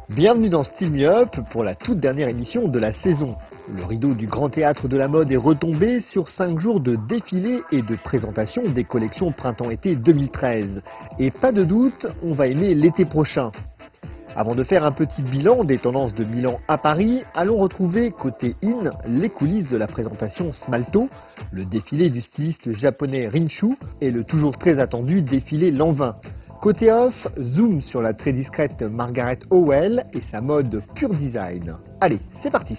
Bienvenue dans Style Me Up pour la toute dernière émission de la saison. Le rideau du grand théâtre de la mode est retombé sur 5 jours de défilé et de présentation des collections printemps-été 2013. Et pas de doute, on va aimer l'été prochain. Avant de faire un petit bilan des tendances de Milan à Paris, allons retrouver côté in les coulisses de la présentation Smalto, le défilé du styliste japonais Rinshu et le toujours très attendu défilé Lanvin. Côté off, zoom sur la très discrète Margaret Howell et sa mode pure design. Allez, c'est parti.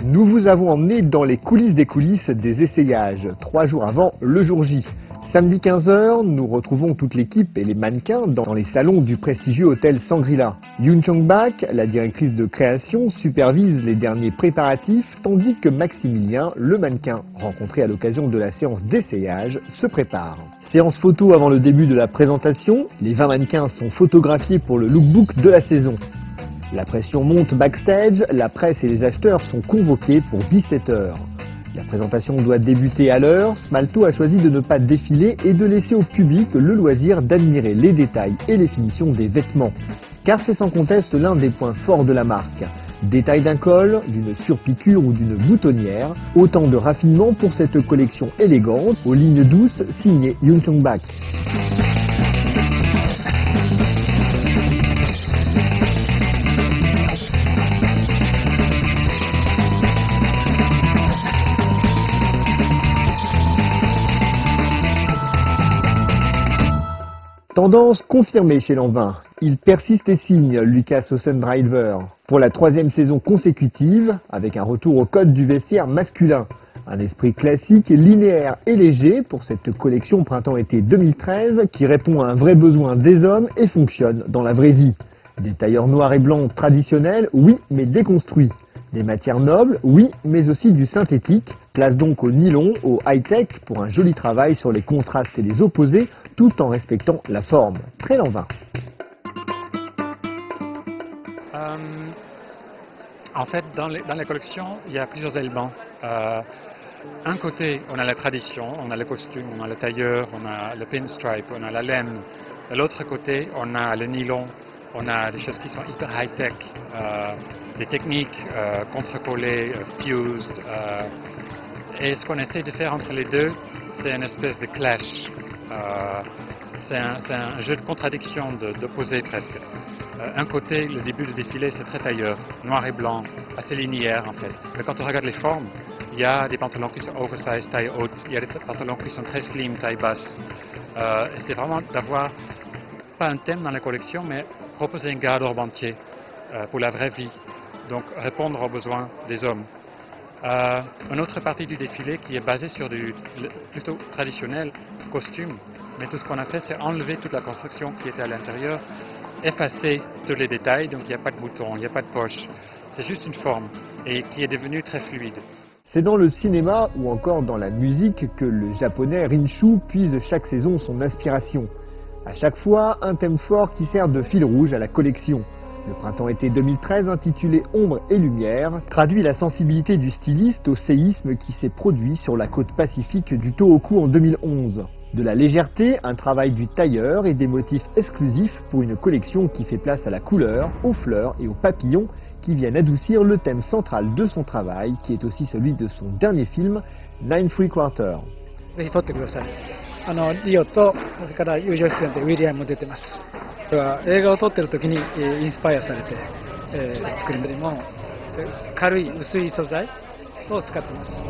Nous vous avons emmené dans les coulisses des coulisses des essayages, 3 jours avant le jour J. Samedi 15h, nous retrouvons toute l'équipe et les mannequins dans les salons du prestigieux hôtel Shangri-La. Yoon Chang-bak, la directrice de création, supervise les derniers préparatifs, tandis que Maximilien, le mannequin, rencontré à l'occasion de la séance d'essayage, se prépare. Séance photo avant le début de la présentation, les 20 mannequins sont photographiés pour le lookbook de la saison. La pression monte backstage, la presse et les acheteurs sont convoqués pour 17h. La présentation doit débuter à l'heure, Smalto a choisi de ne pas défiler et de laisser au public le loisir d'admirer les détails et les finitions des vêtements. Car c'est sans conteste l'un des points forts de la marque. Détail d'un col, d'une surpiqûre ou d'une boutonnière, autant de raffinement pour cette collection élégante aux lignes douces signée Yoon Chang-bak. Tendance confirmée chez Lanvin. Il persiste et signe Lucas Ossendriver pour la 3e saison consécutive avec un retour au code du vestiaire masculin. Un esprit classique, linéaire et léger pour cette collection printemps-été 2013 qui répond à un vrai besoin des hommes et fonctionne dans la vraie vie. Des tailleurs noirs et blancs traditionnels, oui, mais déconstruits. Des matières nobles, oui, mais aussi du synthétique. Place donc au nylon, au high-tech pour un joli travail sur les contrastes et les opposés tout en respectant la forme. Très Lanvin. En fait, dans les collections, il y a plusieurs éléments. Un côté, on a la tradition, on a le costume, on a le tailleur, on a le pinstripe, on a la laine. De l'autre côté, on a le nylon, on a des choses qui sont hyper high-tech, des techniques contre-collées, fused. Et ce qu'on essaie de faire entre les deux, c'est une espèce de clash. C'est un jeu de contradiction, d'opposés presque. Un côté, le début du défilé, c'est très tailleur, noir et blanc, assez linéaire en fait. Mais quand on regarde les formes, il y a des pantalons qui sont oversize, taille haute, il y a des pantalons qui sont très slim, taille basse. C'est vraiment d'avoir, pas un thème dans la collection, mais proposer un garde-robe entier pour la vraie vie. Donc répondre aux besoins des hommes. Une autre partie du défilé qui est basée sur du plutôt traditionnel, costume. Mais tout ce qu'on a fait, c'est enlever toute la construction qui était à l'intérieur, effacer tous les détails, donc il n'y a pas de boutons, il n'y a pas de poche. C'est juste une forme et qui est devenue très fluide. C'est dans le cinéma ou encore dans la musique que le japonais Rinshu puise chaque saison son inspiration. À chaque fois, un thème fort qui sert de fil rouge à la collection. Le printemps-été 2013, intitulé Ombre et lumière, traduit la sensibilité du styliste au séisme qui s'est produit sur la côte pacifique du Tohoku en 2011. De la légèreté, un travail du tailleur et des motifs exclusifs pour une collection qui fait place à la couleur, aux fleurs et aux papillons qui viennent adoucir le thème central de son travail, qui est aussi celui de son dernier film, 9 3/4. ぜひ撮ってください。リオとそれから友情出演でウィリアムも出てます。映画を撮ってる時にインスパイアされて作るのでも軽い薄い素材を使ってます。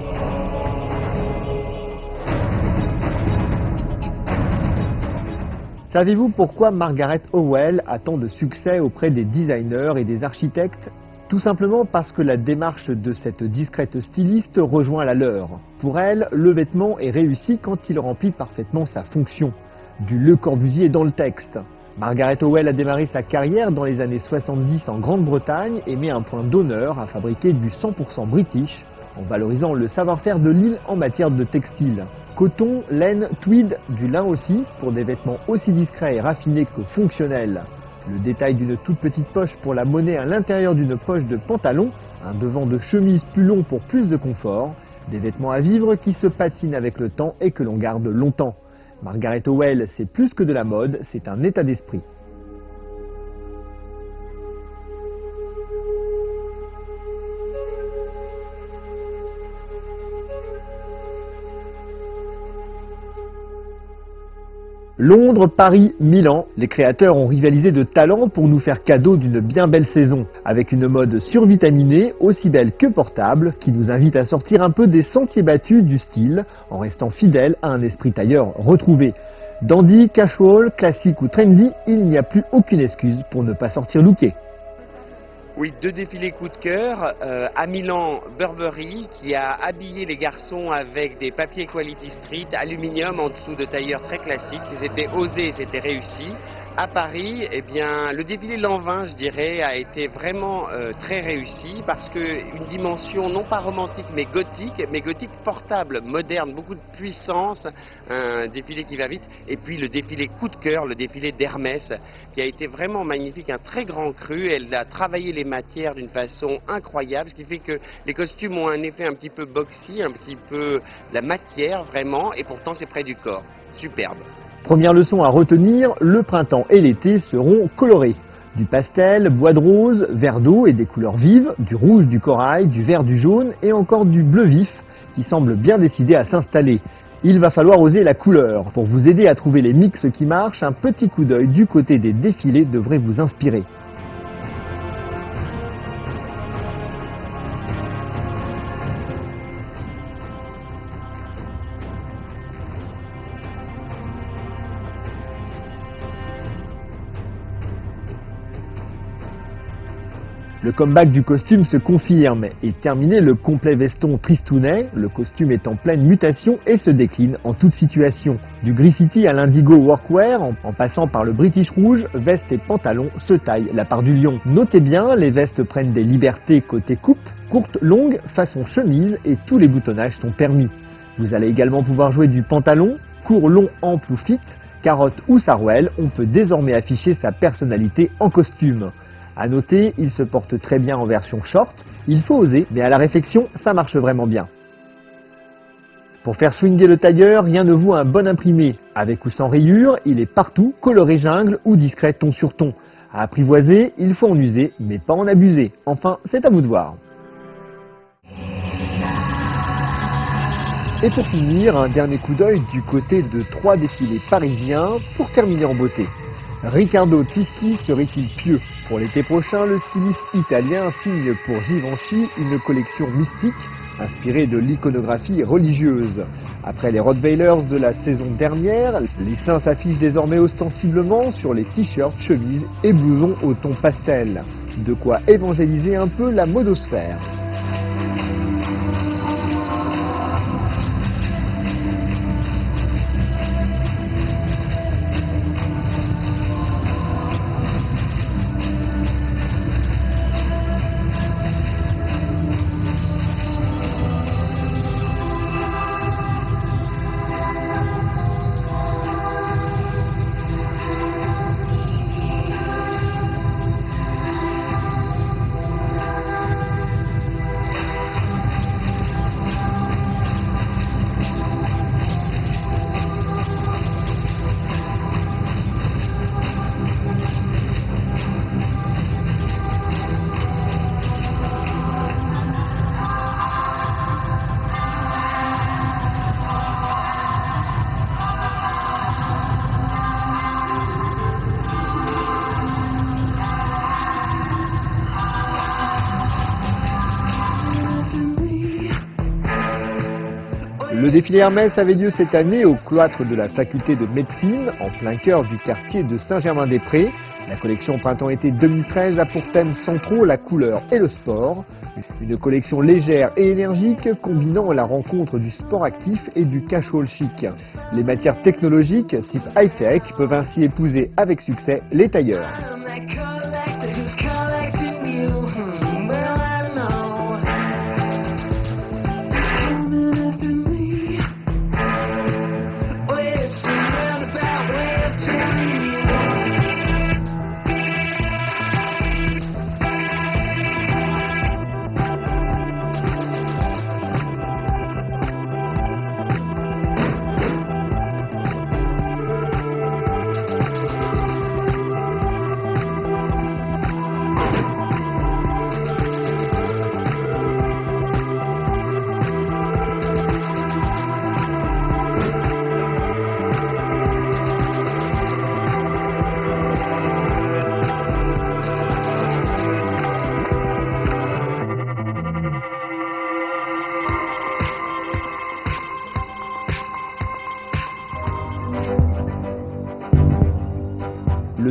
Savez-vous pourquoi Margaret Howell a tant de succès auprès des designers et des architectes? Tout simplement parce que la démarche de cette discrète styliste rejoint la leur. Pour elle, le vêtement est réussi quand il remplit parfaitement sa fonction. Du Le Corbusier dans le texte. Margaret Howell a démarré sa carrière dans les années 70 en Grande-Bretagne et met un point d'honneur à fabriquer du 100% british en valorisant le savoir-faire de l'île en matière de textile. Coton, laine, tweed, du lin aussi, pour des vêtements aussi discrets et raffinés que fonctionnels. Le détail d'une toute petite poche pour la monnaie à l'intérieur d'une poche de pantalon, un devant de chemise plus long pour plus de confort, des vêtements à vivre qui se patinent avec le temps et que l'on garde longtemps. Margaret Howell, c'est plus que de la mode, c'est un état d'esprit. Londres, Paris, Milan, les créateurs ont rivalisé de talent pour nous faire cadeau d'une bien belle saison, avec une mode survitaminée, aussi belle que portable, qui nous invite à sortir un peu des sentiers battus du style, en restant fidèle à un esprit tailleur retrouvé. Dandy, casual, classique ou trendy, il n'y a plus aucune excuse pour ne pas sortir looké. Oui, 2 défilés coup de cœur. À Milan, Burberry qui a habillé les garçons avec des papiers Quality Street, aluminium en dessous de tailleurs très classiques. C'était osé, c'était réussi. À Paris, eh bien, le défilé L'An 20, je dirais, a été vraiment très réussi parce qu'une dimension non pas romantique mais gothique portable, moderne, beaucoup de puissance, un défilé qui va vite. Et puis le défilé coup de cœur, le défilé d'Hermès, qui a été vraiment magnifique, un très grand cru. Elle a travaillé les matières d'une façon incroyable, ce qui fait que les costumes ont un effet un petit peu boxy, un petit peu de la matière vraiment, et pourtant c'est près du corps. Superbe. Première leçon à retenir, le printemps et l'été seront colorés. Du pastel, bois de rose, vert d'eau et des couleurs vives, du rouge, du corail, du vert, du jaune et encore du bleu vif qui semble bien décidé à s'installer. Il va falloir oser la couleur. Pour vous aider à trouver les mix qui marchent, un petit coup d'œil du côté des défilés devrait vous inspirer. Le comeback du costume se confirme et terminé le complet veston tristounet, le costume est en pleine mutation et se décline en toute situation. Du Gris City à l'indigo workwear, en passant par le British rouge, veste et pantalon se taillent la part du lion. Notez bien, les vestes prennent des libertés côté coupe, courte, longue, façon chemise et tous les boutonnages sont permis. Vous allez également pouvoir jouer du pantalon, court, long, ample ou fit, carotte ou sarouel, on peut désormais afficher sa personnalité en costume. À noter, il se porte très bien en version short, il faut oser, mais à la réflexion, ça marche vraiment bien. Pour faire swinguer le tailleur, rien ne vaut un bon imprimé. Avec ou sans rayures, il est partout, coloré jungle ou discret ton sur ton. À apprivoiser, il faut en user, mais pas en abuser. Enfin, c'est à vous de voir. Et pour finir, un dernier coup d'œil du côté de 3 défilés parisiens pour terminer en beauté. Riccardo Tisci serait-il pieux? Pour l'été prochain, le styliste italien signe pour Givenchy une collection mystique inspirée de l'iconographie religieuse. Après les Rottweilers de la saison dernière, les saints s'affichent désormais ostensiblement sur les t-shirts, chemises et blousons au ton pastel. De quoi évangéliser un peu la modosphère. Le défilé Hermès avait lieu cette année au cloître de la faculté de médecine, en plein cœur du quartier de Saint-Germain-des-Prés. La collection printemps-été 2013 a pour thèmes centraux la couleur et le sport. Une collection légère et énergique combinant la rencontre du sport actif et du casual chic. Les matières technologiques, type high-tech, peuvent ainsi épouser avec succès les tailleurs.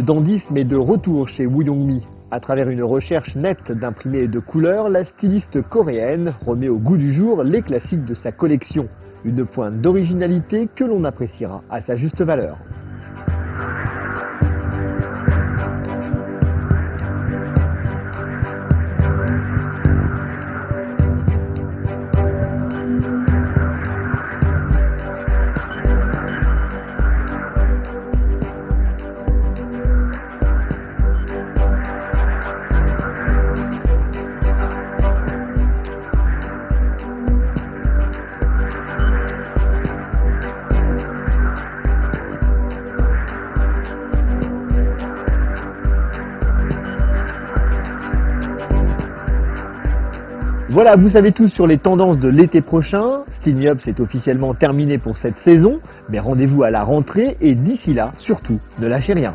Le dandysme est de retour chez Woo Young-mi. À travers une recherche nette d'imprimés et de couleurs, la styliste coréenne remet au goût du jour les classiques de sa collection. Une pointe d'originalité que l'on appréciera à sa juste valeur. Voilà, vous savez tout sur les tendances de l'été prochain. Style Me Up, c'est officiellement terminé pour cette saison, mais rendez-vous à la rentrée et d'ici là, surtout, ne lâchez rien.